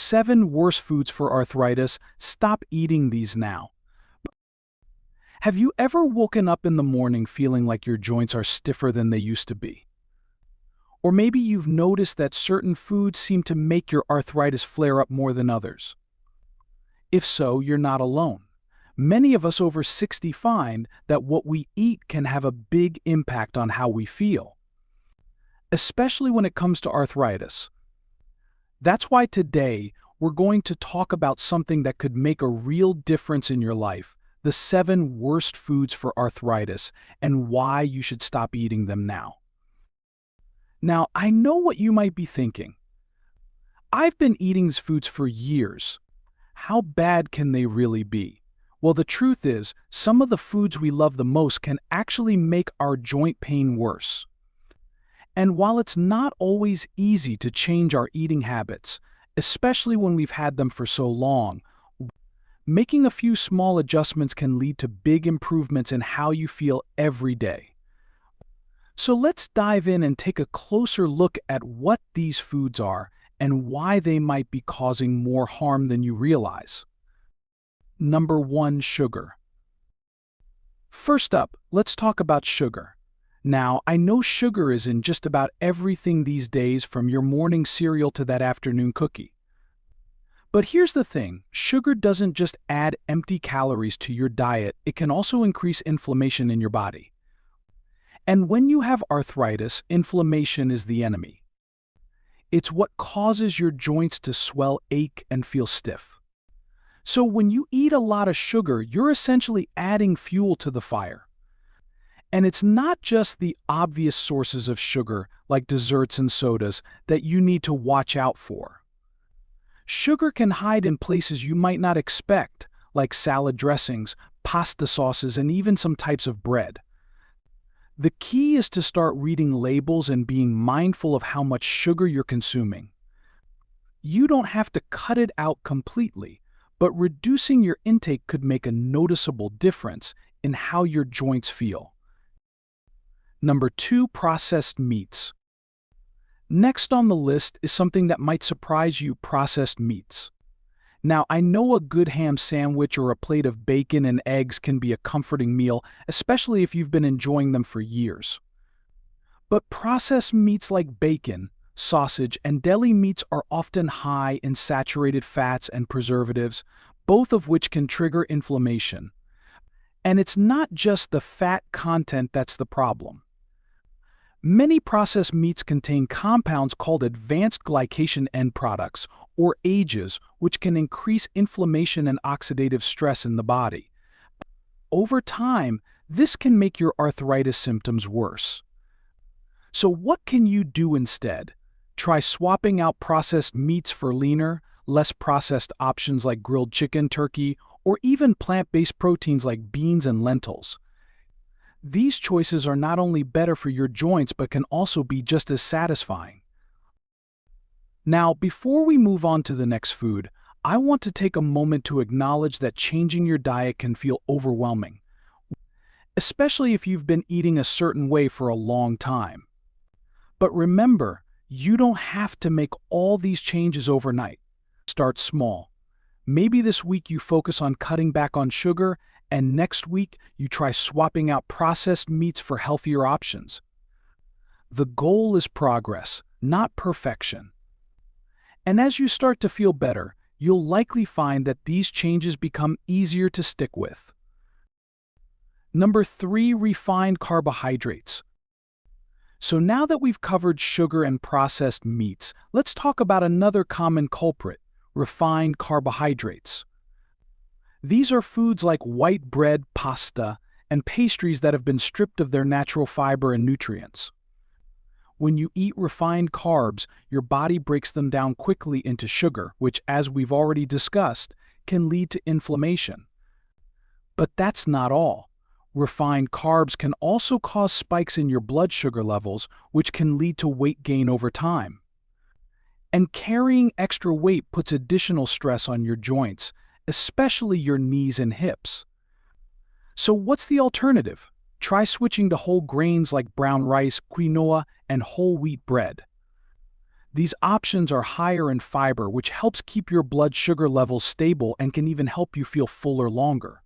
7 worst foods for arthritis. Stop eating these now. Have you ever woken up in the morning feeling like your joints are stiffer than they used to be? Or maybe you've noticed that certain foods seem to make your arthritis flare up more than others. If so, you're not alone. Many of us over 60 find that what we eat can have a big impact on how we feel, especially when it comes to arthritis. That's why today we're going to talk about something that could make a real difference in your life, the 7 worst foods for arthritis, and why you should stop eating them now. Now, I know what you might be thinking. I've been eating these foods for years. How bad can they really be? Well, the truth is, some of the foods we love the most can actually make our joint pain worse. And while it's not always easy to change our eating habits, especially when we've had them for so long, making a few small adjustments can lead to big improvements in how you feel every day. So let's dive in and take a closer look at what these foods are and why they might be causing more harm than you realize. Number 1, sugar. First up, let's talk about sugar. Now, I know sugar is in just about everything these days, from your morning cereal to that afternoon cookie. But here's the thing, sugar doesn't just add empty calories to your diet, it can also increase inflammation in your body. And when you have arthritis, inflammation is the enemy. It's what causes your joints to swell, ache, and feel stiff. So when you eat a lot of sugar, you're essentially adding fuel to the fire. And it's not just the obvious sources of sugar, like desserts and sodas, that you need to watch out for. Sugar can hide in places you might not expect, like salad dressings, pasta sauces, and even some types of bread. The key is to start reading labels and being mindful of how much sugar you're consuming. You don't have to cut it out completely, but reducing your intake could make a noticeable difference in how your joints feel. Number 2, processed meats. Next on the list is something that might surprise you: processed meats. Now, I know a good ham sandwich or a plate of bacon and eggs can be a comforting meal, especially if you've been enjoying them for years. But processed meats like bacon, sausage, and deli meats are often high in saturated fats and preservatives, both of which can trigger inflammation. And it's not just the fat content that's the problem. Many processed meats contain compounds called advanced glycation end products, or AGEs, which can increase inflammation and oxidative stress in the body. Over time, this can make your arthritis symptoms worse. So what can you do instead? Try swapping out processed meats for leaner, less processed options like grilled chicken, turkey, or even plant-based proteins like beans and lentils. These choices are not only better for your joints but can also be just as satisfying. Now, before we move on to the next food, I want to take a moment to acknowledge that changing your diet can feel overwhelming, especially if you've been eating a certain way for a long time. But remember, you don't have to make all these changes overnight. Start small. Maybe this week you focus on cutting back on sugar, and next week you try swapping out processed meats for healthier options. The goal is progress, not perfection. And as you start to feel better, you'll likely find that these changes become easier to stick with. Number 3, refined carbohydrates. So now that we've covered sugar and processed meats, let's talk about another common culprit: refined carbohydrates. These are foods like white bread, pasta, and pastries that have been stripped of their natural fiber and nutrients. When you eat refined carbs, your body breaks them down quickly into sugar, which, as we've already discussed, can lead to inflammation. But that's not all. Refined carbs can also cause spikes in your blood sugar levels, which can lead to weight gain over time. And carrying extra weight puts additional stress on your joints, especially your knees and hips. So what's the alternative? Try switching to whole grains like brown rice, quinoa, and whole wheat bread. These options are higher in fiber, which helps keep your blood sugar levels stable and can even help you feel fuller longer.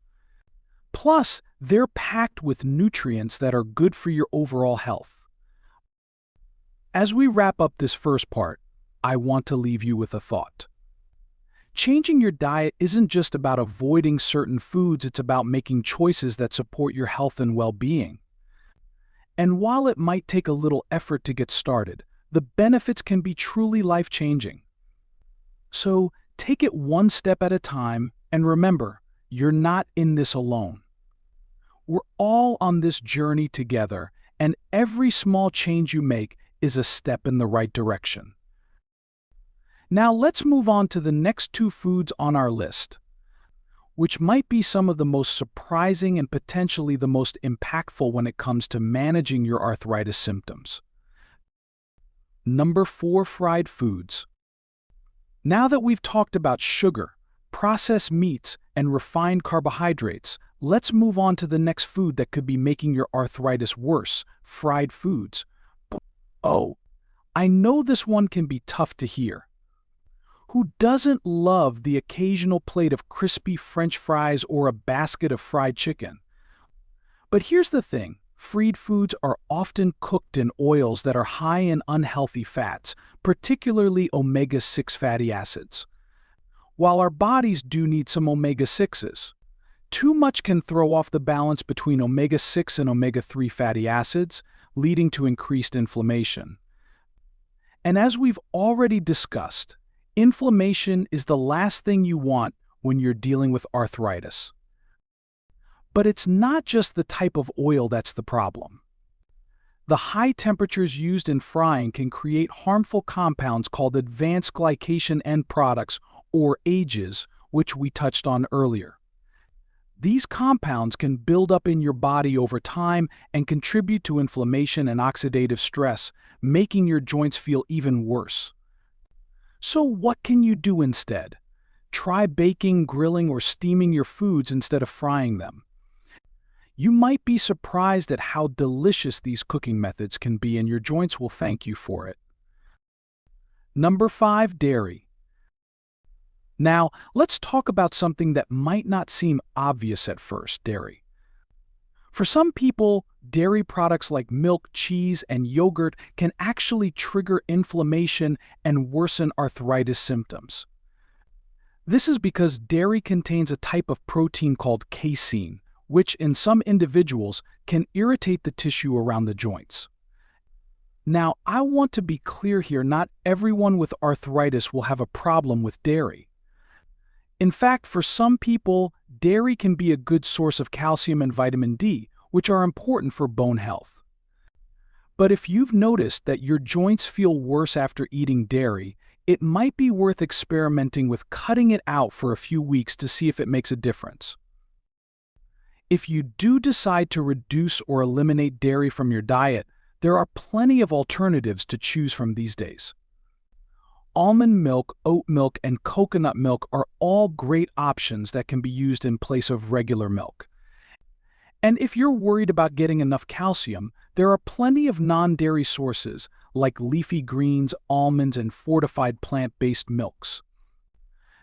Plus, they're packed with nutrients that are good for your overall health. As we wrap up this first part, I want to leave you with a thought. Changing your diet isn't just about avoiding certain foods, it's about making choices that support your health and well-being. And while it might take a little effort to get started, the benefits can be truly life-changing. So, take it one step at a time, and remember, you're not in this alone. We're all on this journey together, and every small change you make is a step in the right direction. Now let's move on to the next two foods on our list, which might be some of the most surprising and potentially the most impactful when it comes to managing your arthritis symptoms. Number 4, fried foods. Now that we've talked about sugar, processed meats, and refined carbohydrates, let's move on to the next food that could be making your arthritis worse: fried foods. Oh, I know this one can be tough to hear. Who doesn't love the occasional plate of crispy French fries or a basket of fried chicken? But here's the thing, fried foods are often cooked in oils that are high in unhealthy fats, particularly omega-6 fatty acids. While our bodies do need some omega-6s, too much can throw off the balance between omega-6 and omega-3 fatty acids, leading to increased inflammation. And as we've already discussed, inflammation is the last thing you want when you're dealing with arthritis. But it's not just the type of oil that's the problem. The high temperatures used in frying can create harmful compounds called advanced glycation end products, or AGEs, which we touched on earlier. These compounds can build up in your body over time and contribute to inflammation and oxidative stress, making your joints feel even worse. So what can you do instead? Try baking, grilling, or steaming your foods instead of frying them. You might be surprised at how delicious these cooking methods can be, and your joints will thank you for it. Number 5, dairy. Now, let's talk about something that might not seem obvious at first: dairy. For some people, dairy products like milk, cheese, and yogurt can actually trigger inflammation and worsen arthritis symptoms. This is because dairy contains a type of protein called casein, which in some individuals can irritate the tissue around the joints. Now, I want to be clear here, not everyone with arthritis will have a problem with dairy. In fact, for some people, dairy can be a good source of calcium and vitamin D, which are important for bone health. But if you've noticed that your joints feel worse after eating dairy, it might be worth experimenting with cutting it out for a few weeks to see if it makes a difference. If you do decide to reduce or eliminate dairy from your diet, there are plenty of alternatives to choose from these days. Almond milk, oat milk, and coconut milk are all great options that can be used in place of regular milk. And if you're worried about getting enough calcium, there are plenty of non-dairy sources like leafy greens, almonds, and fortified plant-based milks.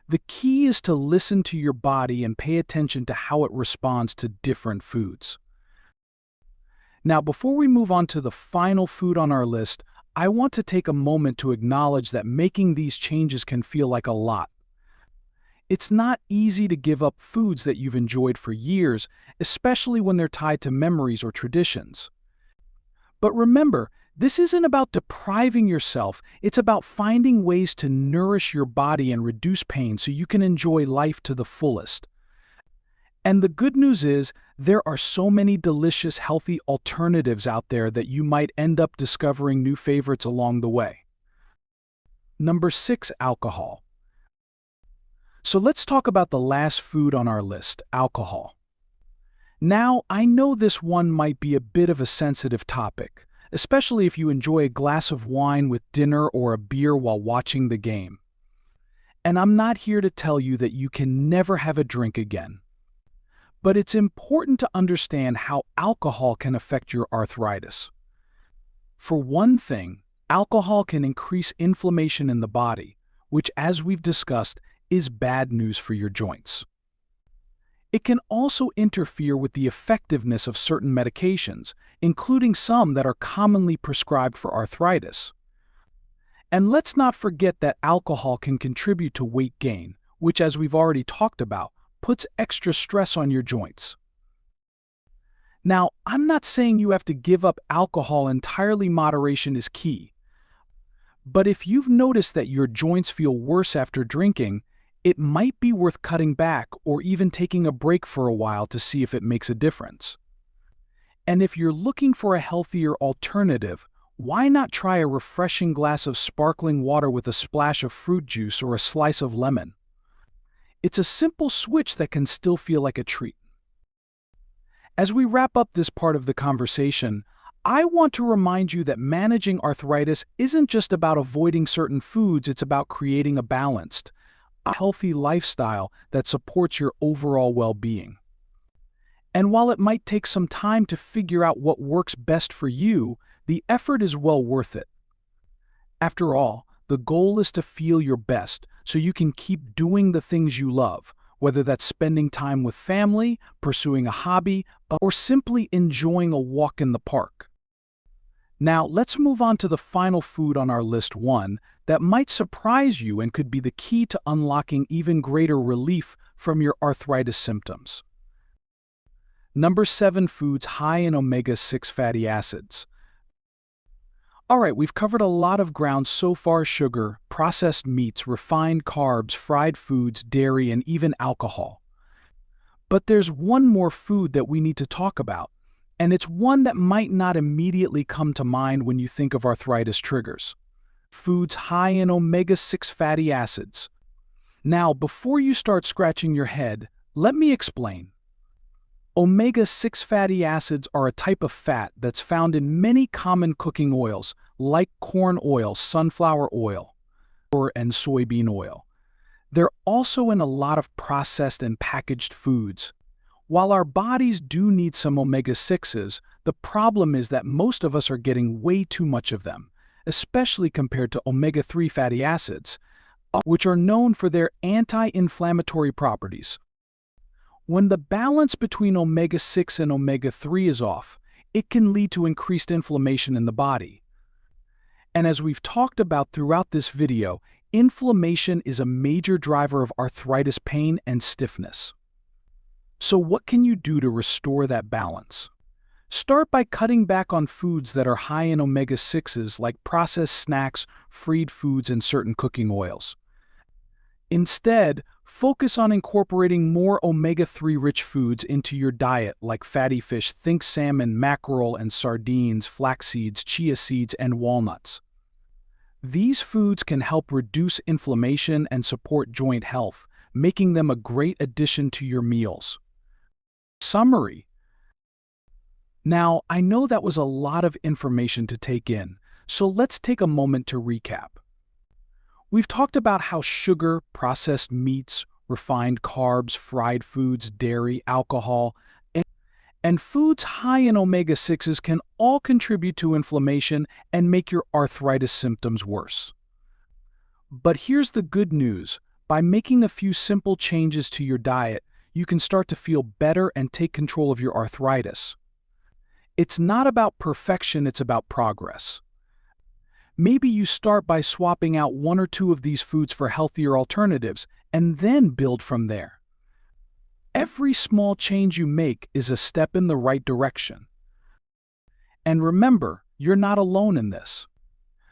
The key is to listen to your body and pay attention to how it responds to different foods. Now, before we move on to the final food on our list, I want to take a moment to acknowledge that making these changes can feel like a lot. It's not easy to give up foods that you've enjoyed for years, especially when they're tied to memories or traditions. But remember, this isn't about depriving yourself, it's about finding ways to nourish your body and reduce pain so you can enjoy life to the fullest. And the good news is, there are so many delicious, healthy alternatives out there that you might end up discovering new favorites along the way. Number 6, alcohol. So let's talk about the last food on our list, alcohol. Now, I know this one might be a bit of a sensitive topic, especially if you enjoy a glass of wine with dinner or a beer while watching the game. And I'm not here to tell you that you can never have a drink again. But it's important to understand how alcohol can affect your arthritis. For one thing, Alcohol can increase inflammation in the body, which, as we've discussed, is bad news for your joints. It can also interfere with the effectiveness of certain medications, including some that are commonly prescribed for arthritis. And let's not forget that alcohol can contribute to weight gain, which, as we've already talked about, puts extra stress on your joints. Now, I'm not saying you have to give up alcohol entirely. Moderation is key. But if you've noticed that your joints feel worse after drinking, it might be worth cutting back or even taking a break for a while to see if it makes a difference. And if you're looking for a healthier alternative, why not try a refreshing glass of sparkling water with a splash of fruit juice or a slice of lemon? It's a simple switch that can still feel like a treat. As we wrap up this part of the conversation, I want to remind you that managing arthritis isn't just about avoiding certain foods, it's about creating a balanced, healthy lifestyle that supports your overall well-being. And while it might take some time to figure out what works best for you, the effort is well worth it. After all, the goal is to feel your best so you can keep doing the things you love, whether that's spending time with family, pursuing a hobby, or simply enjoying a walk in the park. Now, let's move on to the final food on our list, one that might surprise you and could be the key to unlocking even greater relief from your arthritis symptoms. Number 7, foods high in omega-6 fatty acids. All right, we've covered a lot of ground so far: sugar, processed meats, refined carbs, fried foods, dairy, and even alcohol. But there's one more food that we need to talk about, and it's one that might not immediately come to mind when you think of arthritis triggers. Foods high in omega-6 fatty acids. Now, before you start scratching your head, let me explain. Omega-6 fatty acids are a type of fat that's found in many common cooking oils, like corn oil, sunflower oil, and soybean oil. They're also in a lot of processed and packaged foods. While our bodies do need some omega-6s, the problem is that most of us are getting way too much of them, especially compared to omega-3 fatty acids, which are known for their anti-inflammatory properties. When the balance between omega-6 and omega-3 is off, it can lead to increased inflammation in the body. And as we've talked about throughout this video, inflammation is a major driver of arthritis pain and stiffness. So what can you do to restore that balance? Start by cutting back on foods that are high in omega-6s, like processed snacks, fried foods, and certain cooking oils. Instead, focus on incorporating more omega-3 rich foods into your diet, like fatty fish. Think salmon, mackerel, and sardines, flax seeds, chia seeds, and walnuts. These foods can help reduce inflammation and support joint health, making them a great addition to your meals. Summary. Now, I know that was a lot of information to take in, so let's take a moment to recap. We've talked about how sugar, processed meats, refined carbs, fried foods, dairy, alcohol, and foods high in omega-6s can all contribute to inflammation and make your arthritis symptoms worse. But here's the good news. By making a few simple changes to your diet, you can start to feel better and take control of your arthritis. It's not about perfection, it's about progress. Maybe you start by swapping out one or two of these foods for healthier alternatives, and then build from there. Every small change you make is a step in the right direction. And remember, you're not alone in this.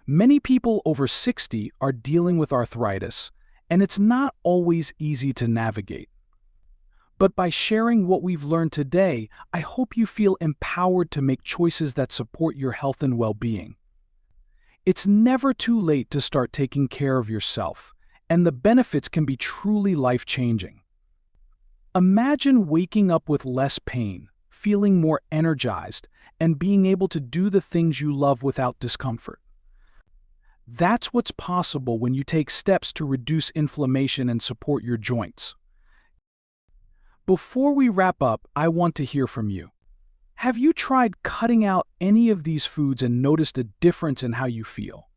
Many people over 60 are dealing with arthritis, and it's not always easy to navigate. But by sharing what we've learned today, I hope you feel empowered to make choices that support your health and well-being. It's never too late to start taking care of yourself, and the benefits can be truly life-changing. Imagine waking up with less pain, feeling more energized, and being able to do the things you love without discomfort. That's what's possible when you take steps to reduce inflammation and support your joints. Before we wrap up, I want to hear from you. Have you tried cutting out any of these foods and noticed a difference in how you feel?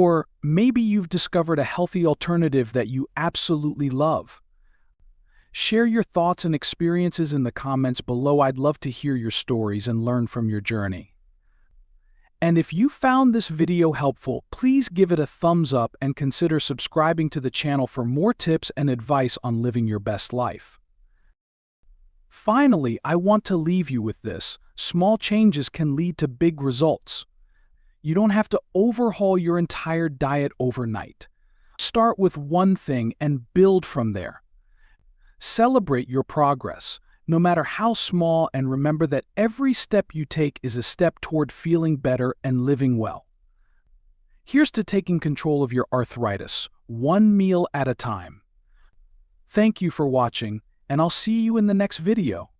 Or maybe you've discovered a healthy alternative that you absolutely love. Share your thoughts and experiences in the comments below. I'd love to hear your stories and learn from your journey. And if you found this video helpful, please give it a thumbs up and consider subscribing to the channel for more tips and advice on living your best life. Finally, I want to leave you with this: small changes can lead to big results. You don't have to overhaul your entire diet overnight. Start with one thing and build from there. Celebrate your progress, no matter how small, and remember that every step you take is a step toward feeling better and living well. Here's to taking control of your arthritis, one meal at a time. Thank you for watching, and I'll see you in the next video.